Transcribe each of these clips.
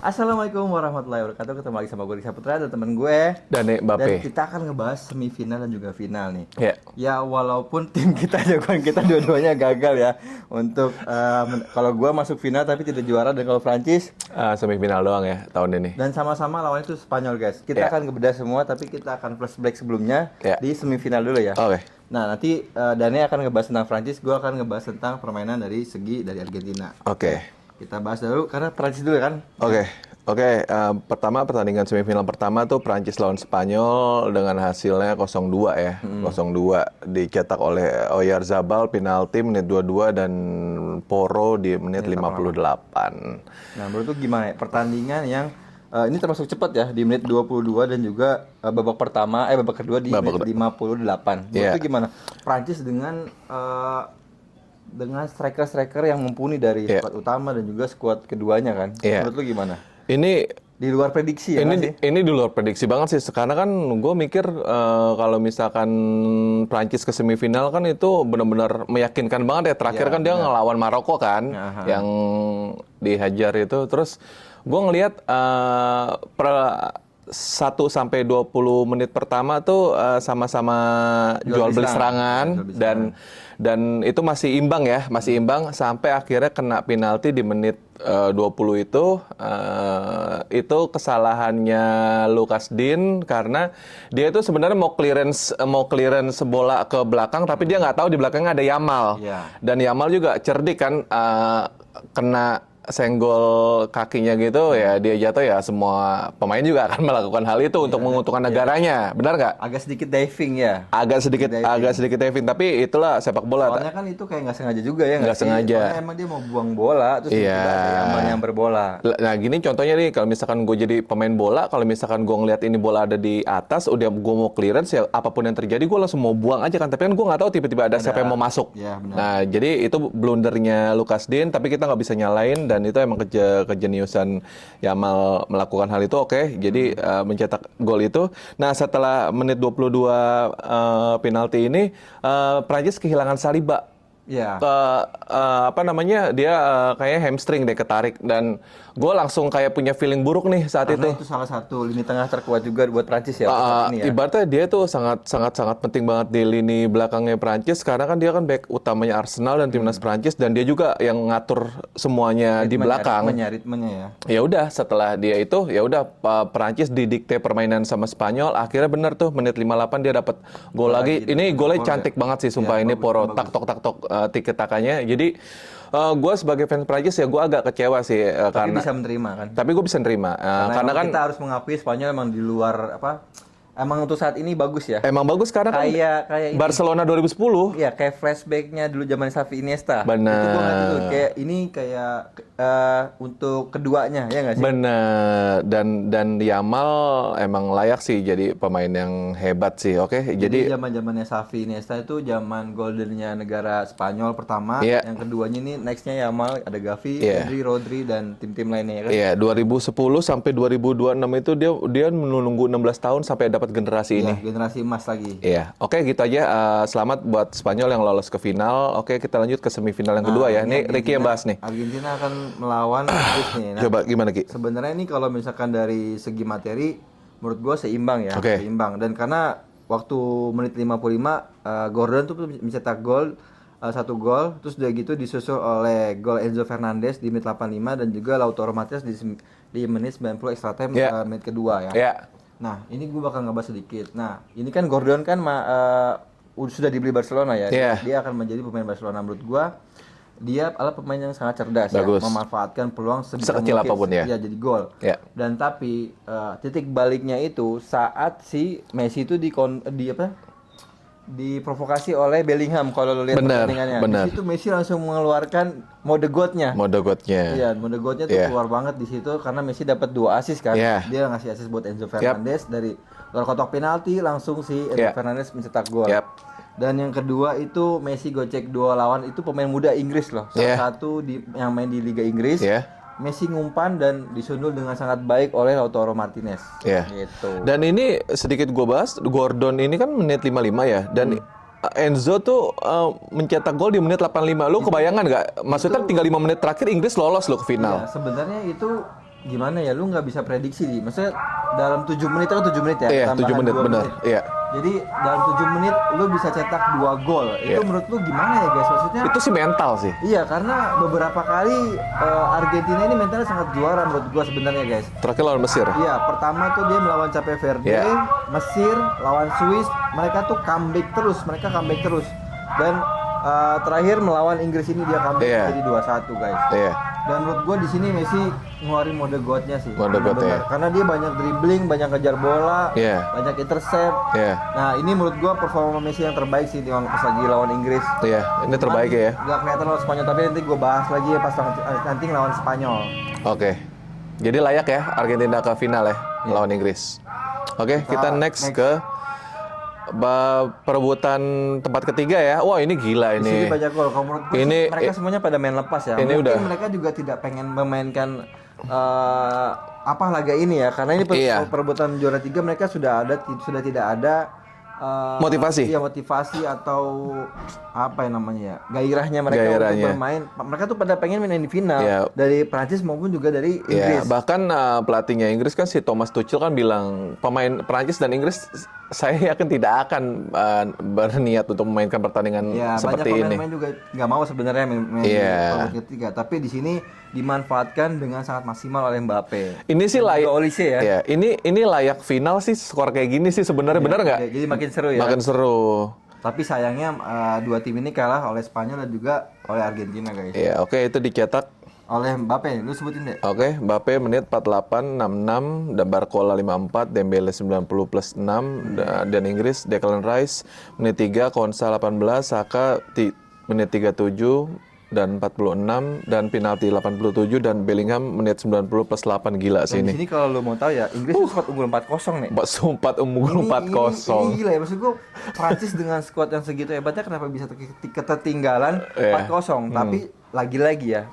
Assalamualaikum warahmatullahi wabarakatuh. Ketemu lagi sama gue Rizky Putra dan temen gue Dane Dan Mbappe. kita akan ngebahas semifinal dan juga final nih. Ya. Ya walaupun tim kita jagoan kita dua-duanya gagal ya. Untuk kalau gue masuk final tapi tidak juara, dan kalau Prancis Semifinal doang ya tahun ini. dan sama-sama lawannya itu Spanyol guys. Kita Ya. akan ngebedah semua tapi kita akan flashback sebelumnya Ya. di semifinal dulu ya. Oke. Nah nanti Dane akan ngebahas tentang Prancis, gue akan ngebahas tentang permainan dari segi dari Argentina. Oke. Kita bahas dulu karena Prancis dulu kan. Oke, pertama pertandingan semifinal pertama tuh Prancis lawan Spanyol dengan hasilnya 0-2 ya. 0-2 dicetak oleh Oyarzabal penalti menit 22 dan Porro di menit 58. Nah, menurut lu gimana ya pertandingan yang ini termasuk cepat ya di menit 22 dan juga babak kedua di menit 58. Menurut Iya. lu gimana? Prancis dengan striker-striker yang mumpuni dari Iya. skuad utama dan juga skuad keduanya kan. Iya. Menurut lu gimana? Ini Di luar prediksi ya nggak sih? ini di luar prediksi banget sih. Karena kan gue mikir kalau misalkan Prancis ke semifinal kan itu benar-benar meyakinkan banget ya. Terakhir Ya, kan dia benar. ngelawan Maroko kan, Aha. yang dihajar itu. Terus gue ngelihat 1 sampai 20 menit pertama tuh sama-sama jual beli serangan dan itu masih imbang ya, masih imbang sampai akhirnya kena penalti di menit 20 itu kesalahannya Lucas Digne karena dia itu sebenarnya mau clearance bola ke belakang tapi dia nggak tahu di belakangnya ada Yamal. Iya. Dan Yamal juga cerdik kan, kena senggol kakinya gitu ya, dia jatuh ya, semua pemain juga akan melakukan hal itu untuk menguntungkan negaranya, benar nggak? Agak sedikit diving ya. Agak sedikit diving, tapi itulah sepak bola. Soalnya kan itu kayak nggak sengaja juga ya, Nggak sih? sengaja. Soalnya emang dia mau buang bola terus Iya. tiba-tiba ada Yamal yang berbola. Nah gini contohnya nih, kalau misalkan gue jadi pemain bola, kalau misalkan gue ngeliat ini bola ada di atas, udah gue mau clearance ya, apapun yang terjadi gue langsung mau buang aja kan, tapi kan gue nggak tahu tiba-tiba ada siapa yang mau masuk. Iya, benar. Nah jadi itu blundernya Lucas Digne, tapi kita nggak bisa nyalain dan itu emang kejeniusan Yamal melakukan hal itu. Oke, jadi mencetak gol itu. Nah setelah menit 22 penalti ini, Prancis kehilangan Saliba. Iya. Dia kayak hamstring deh, ketarik, dan gue langsung kayak punya feeling buruk nih saat Karena itu. itu salah satu lini tengah terkuat juga buat Prancis ya saat ini ya. Ibaratnya dia tuh sangat penting banget di lini belakangnya Prancis karena kan dia kan back utamanya Arsenal dan timnas Prancis, dan dia juga yang ngatur semuanya di belakang. Ritmenya ya. Ya udah, setelah dia itu ya udah Prancis didikte permainan sama Spanyol. Akhirnya bener tuh menit 58 dia dapat gol lagi. Ini golnya cantik banget sih sumpah, ini Porro tak tok tiki-takanya. Jadi gue sebagai fans Prancis ya gue agak kecewa sih Tapi karena bisa menerima kan. tapi gue bisa nerima karena kan kita harus mengakui Spanyol emang di luar emang untuk saat ini bagus ya. emang bagus karena kan Kayak ini. Barcelona 2010. Iya, kayak flashbacknya dulu zaman Xavi Iniesta. Benar. Itu gue ngerti tuh. Kayak ini kayak untuk keduanya ya nggak sih? Bener, dan Yamal emang layak sih jadi pemain yang hebat sih. Oke, Jadi jadi zaman-zamannya Xavi Iniesta itu zaman goldennya negara Spanyol pertama. Iya. Yang keduanya ini nextnya Yamal, ada Gavi, Iya. Pedri, Rodri dan tim-tim lainnya ya kan. iya 2010 sampai 2026 itu dia menunggu 16 tahun sampai dapat generasi ini. Iya, generasi emas lagi. Iya, oke gitu aja. Selamat buat Spanyol yang lolos ke final. Oke, kita lanjut ke semifinal yang kedua ya. Ini Ricky yang bahas nih. Argentina akan melawan Inggris nih. Nah, Coba gimana Ki? sebenarnya ini kalau misalkan dari segi materi, menurut gue seimbang ya, Oke. seimbang. Dan karena waktu menit 55, Gordon tuh mencetak gol, satu gol, terus udah gitu disusul oleh gol Enzo Fernandez di menit 85 dan juga Lautaro Martinez di menit 90 extra time Iya. menit kedua ya. Ya, Nah, ini gue bakal ngebahas sedikit. Nah, ini kan Gordon kan sudah dibeli Barcelona ya. Iya. Dia akan menjadi pemain Barcelona. Menurut gue, dia adalah pemain yang sangat cerdas Bagus. ya, memanfaatkan peluang Sekecil mungkin apapun ya. jadi gol. Ya. Dan tapi titik baliknya itu saat si Messi itu diprovokasi oleh Bellingham kalau lo lihat Benar, pertandingannya. benar. Di situ Messi langsung mengeluarkan mode God-nya. mode godnya. Iya, mode God-nya tuh Iya. keluar banget di situ karena Messi dapat 2 assist kan. Iya. Dia ngasih assist buat Enzo Fernandez dari luar kotak penalti, langsung si Enzo Iya. Fernandez mencetak gol. Yap. Dan yang kedua itu Messi gocek 2 lawan itu pemain muda Inggris loh. Salah Iya. satu yang main di Liga Inggris. Iya. Messi ngumpan dan disundul dengan sangat baik oleh Lautaro Martinez. Iya. Gitu. Dan ini sedikit gue bahas, Gordon ini kan menit 55 ya, dan Enzo tuh mencetak gol di menit 85. Lu kebayangan nggak? Maksudnya tinggal 5 menit terakhir Inggris lolos lo ke final. Ya, sebenarnya itu gimana ya, lu nggak bisa prediksi nih. Maksudnya dalam 7 menit kan 7 menit ya. Iya, 7 tambahan menit 2 benar. Iya. Jadi dalam 7 menit lu bisa cetak 2 gol. Itu menurut lu gimana ya guys? Maksudnya Itu sih mental sih. iya, karena beberapa kali Argentina ini mentalnya sangat juara menurut gua sebenarnya guys. Terakhir lawan Mesir. Iya, pertama tuh dia melawan Cape Verde, Iya. Mesir, lawan Swiss, mereka tuh comeback terus. Dan terakhir melawan Inggris ini dia comeback Iya. jadi 2-1 guys. Iya. Dan menurut gue di sini Messi ngeluarin mode God-nya sih. Mode God, Bener. ya. Karena dia banyak dribbling, banyak kejar bola, Iya. banyak intercept. Iya. Nah, ini menurut gue performa Messi yang terbaik sih pas lagi lawan Inggris. Iya, ini terbaik ya. Gak kelihatan lawan Spanyol, tapi nanti gue bahas lagi ya pas nanti lawan Spanyol. Oke. Jadi layak ya Argentina ke final ya lawan Inggris. Oke, kita next ke perebutan tempat ketiga ya. Wah, ini gila Di sini ini. banyak gol. Kalau menurut gue Ini- sih, mereka semuanya pada main lepas ya. ini Mungkin udah- mereka juga tidak pengen memainkan laga ini ya, karena ini Iya. perebutan juara 3 mereka sudah tidak ada Motivasi. Iya, motivasi atau apa yang namanya ya, gairahnya mereka Gairahnya. untuk bermain. Mereka tuh pada pengen main di final Iya. dari Prancis maupun juga dari Ya, Inggris. bahkan pelatihnya Inggris kan si Thomas Tuchel kan bilang pemain Prancis dan Inggris saya yakin tidak akan berniat untuk memainkan pertandingan Ya, seperti banyak ini. pemain juga nggak mau sebenarnya main Iya. di babak ketiga, tapi di sini dimanfaatkan dengan sangat maksimal oleh Mbappe. Ini sih layak. Juga Olise ya. Ya, ini layak final sih skor kayak gini sih sebenarnya benar nggak? Jadi makin seru ya. Makin seru. Tapi sayangnya dua tim ini kalah oleh Spanyol dan juga oleh Argentina guys. Ya, oke itu dicetak. Oleh Mbappe, lu sebutin deh. Oke, Mbappe menit 48, 66, dan Barcola 54, Dembele 90 plus 6, dan Inggris Declan Rice menit 3, Konsa 18, Saka menit 37 dan 46, dan penalti 87, dan Bellingham menit 90 plus 8. Gila sih Dan di ini. sini kalau lu mau tahu ya, Inggris tuh sempat unggul 4-0 nih. 4 unggul 4-0. Ini gila ya, maksud gue Prancis dengan skuad yang segitu hebatnya kenapa bisa ketertinggalan Iya. 4-0. Tapi lagi-lagi ya,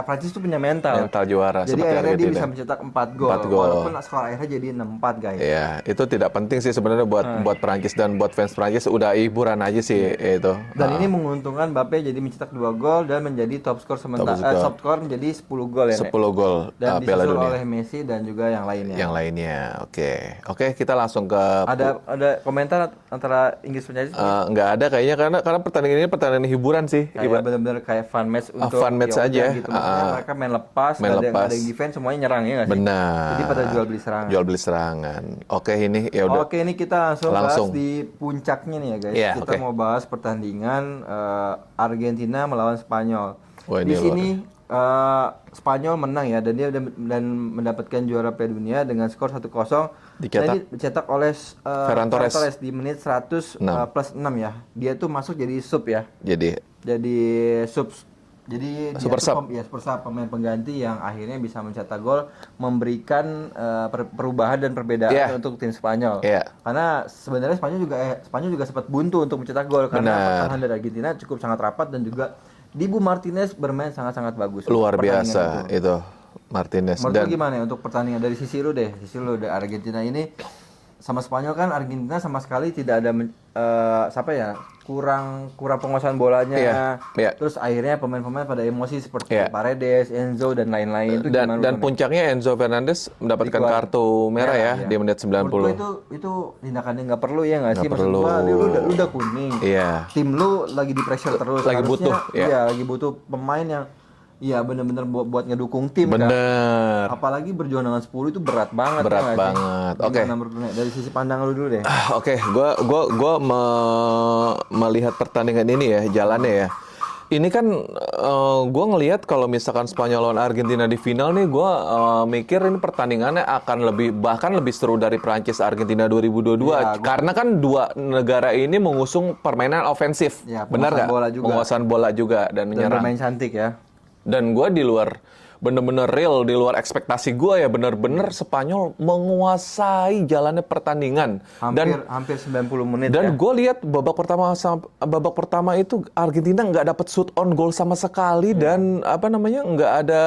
Prancis tuh punya mental. Mental juara Jadi seperti akhirnya dia Argentina. bisa mencetak 4 gol. 4 gol. Walaupun skor akhirnya jadi 6-4 guys. Ya, itu tidak penting sih sebenarnya buat Prancis dan buat fans Prancis, udah hiburan aja sih itu. Dan ini menguntungkan Mbappe jadi mencetak 2 gol dan menjadi top skor sementara. Top skor menjadi 10 gol ya, Nek? 10 gol Dan Piala disusul Dunia. oleh Messi dan juga yang lainnya. Yang lainnya. Oke, kita langsung ke Ada komentar antara Inggris Prancis nggak ada kayaknya karena pertandingan ini pertandingan hiburan sih. kayak benar-benar kayak fun match untuk fun match ya udah aja. gitu. Maksudnya mereka main lepas, Main nggak lepas. ada yang defense, semuanya nyerang ya nggak sih? Benar. Jadi pada jual beli serangan. Jual beli serangan. Oke, ini ya udah. Oke, ini kita langsung Langsung. bahas di puncaknya nih ya guys. Iya, Kita oke. mau bahas pertandingan Argentina melawan Spanyol. Wah, Di ini sini Spanyol menang ya, dan dia dan mendapatkan juara Piala Dunia dengan skor 1-0. Dicetak. Dan ini dicetak oleh Ferran Torres. di menit 100 6. plus 6 ya. Dia tuh masuk jadi sub ya. Jadi Sub. Jadi dia Super tuh sub. super sub, pemain pengganti yang akhirnya bisa mencetak gol, memberikan perubahan dan perbedaan Iya. untuk tim Spanyol. Iya. Karena sebenarnya Spanyol juga sempat buntu untuk mencetak gol karena Benar. pertahanan dari Argentina cukup sangat rapat dan juga Dibu Martinez bermain sangat-sangat bagus. luar Pertandingan biasa itu. itu Martinez. Menurut Dan lu gimana ya untuk pertandingan dari sisi lu deh? Sisi lu dari Argentina ini sama Spanyol kan, Argentina sama sekali tidak ada kurang penguasaan bolanya. Iya. Terus akhirnya pemain-pemain pada emosi seperti Iya. Paredes, Enzo dan lain-lain. Itu gimana dan lu, Nek? puncaknya Enzo Fernandez mendapatkan Dikeluarin. kartu merah ya Iya. di menit Menurut gua 90. itu tindakannya nggak perlu ya nggak sih? Nggak Maksud perlu. gua, lu udah kuning. Iya. Tim lu lagi di pressure terus. Lagi butuh, ya. Iya, lagi butuh pemain yang bener-bener buat ngedukung tim kan. Bener. Apalagi berjuang dengan 10 itu berat banget. Berat ya nggak sih? banget. Oke. Gimana menurut lu, Nek? Dari sisi pandang lu dulu deh. Oke, gua melihat pertandingan ini ya, jalannya ya. Ini kan gua ngelihat kalau misalkan Spanyol lawan Argentina di final nih, gua mikir ini pertandingannya akan bahkan lebih seru dari Prancis Argentina 2022. Karena kan dua negara ini mengusung permainan ofensif. Ya, Benar nggak? penguasaan bola juga. Penguasaan bola juga dan Dan menyerang. bermain cantik ya. Dan gue bener-bener real, di luar ekspektasi gue ya, bener-bener Spanyol menguasai jalannya pertandingan. Hampir 90 menit ya. Dan gue lihat babak pertama itu Argentina nggak dapat shoot on goal sama sekali, dan nggak ada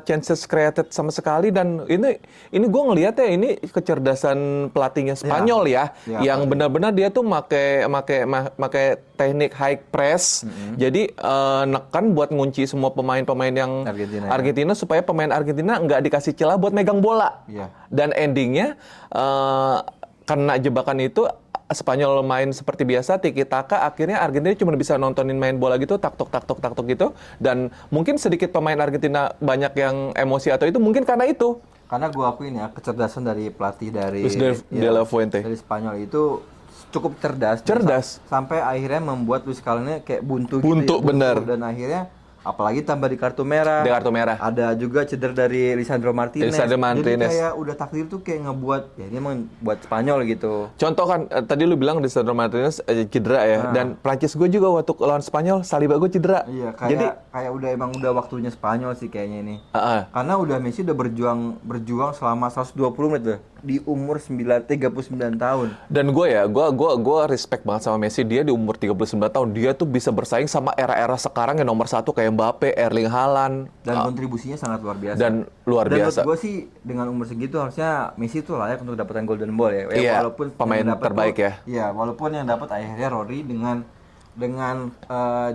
chances created sama sekali. Dan ini gue ngelihat ya, ini kecerdasan pelatihnya Spanyol ya, Ya, yang benar-benar dia tuh make teknik high press. Jadi nekan buat ngunci semua pemain-pemain yang Argentina supaya pemain Argentina nggak dikasih celah buat megang bola. Dan endingnya karena jebakan itu Spanyol main seperti biasa tiki taka, akhirnya Argentina cuma bisa nontonin main bola gitu tak tok gitu, dan mungkin sedikit pemain Argentina banyak yang emosi atau itu mungkin karena itu. Karena gue akuin ya, kecerdasan dari pelatih dari De La Fuente dari Spanyol itu cukup cerdas. Sampai akhirnya membuat Luis Scaloni kayak buntu gitu. Bener. Dan akhirnya apalagi tambah di kartu merah. Ada juga cedera dari Lisandro Martinez. Jadi kayak udah takdir tuh kayak ngebuat, ya ini emang buat Spanyol gitu. Contoh kan, tadi lu bilang Lisandro Martinez cedera ya. Dan Prancis gue juga waktu lawan Spanyol, Saliba gue cedera. Iya, kayak udah waktunya Spanyol sih kayaknya ini. Karena udah Messi udah berjuang selama 120 menit tuh. Di umur 39 tahun. Dan gue respect banget sama Messi. Dia di umur 39 tahun, dia tuh bisa bersaing sama era-era sekarang yang nomor 1 kayak Mbappe, Erling Haaland. Dan kontribusinya sangat luar biasa. Dan menurut gue sih dengan umur segitu harusnya Messi tuh layak untuk dapatkan Golden Ball ya. Iya, walaupun pemain terbaik ya. Iya, walaupun yang dapat akhirnya Rodri dengan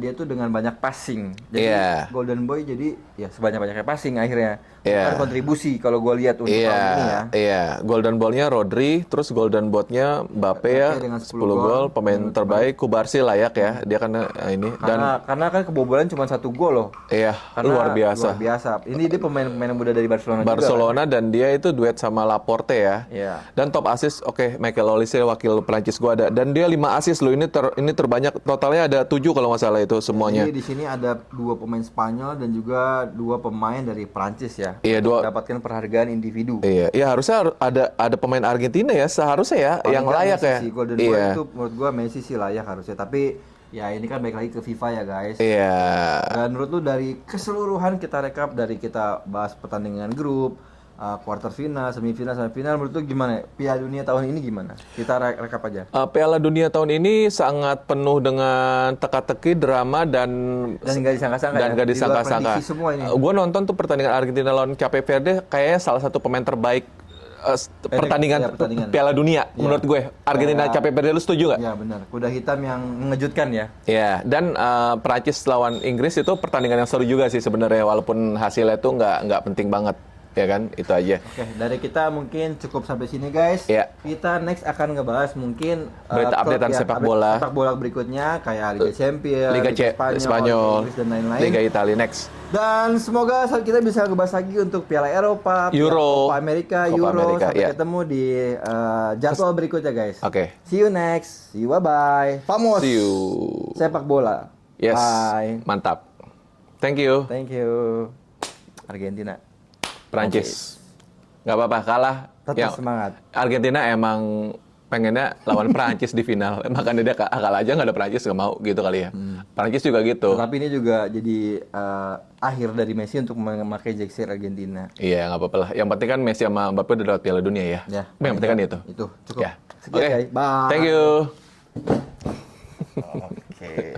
dia tuh dengan banyak passing. Jadi Golden Boy jadi ya sebanyak-banyaknya passing akhirnya. Bukan kontribusi kalau gue lihat untuk tahun ini ya. Iya, Golden Ball-nya Rodri, terus Golden Boot-nya Mbappe ya, dengan 10 gol, pemain terbaik, Kubarsi layak ya. Dia kan ini karena kan kebobolan cuma 1 gol loh. Iya, luar biasa. Ini dia pemain muda dari Barcelona juga, kan? Dan dia itu duet sama Laporte ya. Iya. Dan top assist Michael Olise wakil Prancis gua ada, dan dia 5 assist loh. Ini terbanyak, totalnya ada 7 kalau nggak salah itu semuanya. Jadi di sini ada 2 pemain Spanyol dan juga 2 pemain dari Prancis ya. Iya, mendapatkan penghargaan individu. Iya, harusnya ada pemain Argentina ya, seharusnya ya yang layak ya. Golden Boy itu menurut gua Messi sih layak harusnya, tapi ya ini kan balik lagi ke FIFA ya guys. Iya. Dan menurut lu dari keseluruhan kita rekap, dari kita bahas pertandingan grup, quarter final, semifinal, menurut lu gimana? Piala Dunia tahun ini gimana? Kita rekap aja. Piala Dunia tahun ini sangat penuh dengan teka-teki, drama dan nggak disangka-sangka. Gue nonton tuh pertandingan Argentina lawan Cape Verde, kayaknya salah satu pemain terbaik pertandingan Piala Dunia menurut gue. Argentina Cape Verde, lu setuju nggak? Iya benar. Kuda hitam yang mengejutkan ya. Iya, dan Prancis lawan Inggris itu pertandingan yang seru juga sih sebenarnya, walaupun hasilnya tuh nggak penting banget. Ya kan, itu aja. Oke, dari kita mungkin cukup sampai sini guys. Kita next akan ngebahas mungkin berita updatean sepak bola berikutnya kayak Liga Champions, Liga Spanyol, Inggris dan lain-lain. Liga Italia next. Dan semoga kita bisa ngebahas lagi untuk Piala Eropa, Copa America, sampai ketemu di jadwal berikutnya guys. See you next. See you, bye-bye. Vamos. See you. Sepak bola. Yes. Bye. Mantap. Thank you. Argentina. Prancis. Nggak apa-apa, kalah. Tetap semangat. Argentina emang pengennya lawan Prancis di final. Makanya dia kalah aja, nggak ada Prancis, nggak mau gitu kali ya. Prancis juga gitu. Tapi ini juga jadi akhir dari Messi untuk memakai jersey Argentina. Iya, nggak apa-apa lah. Yang penting kan Messi sama Mbappe udah dapat Piala Dunia ya. Yang penting kan itu. Itu cukup. Ya. Sekian guys. Bye. Thank you. Oke.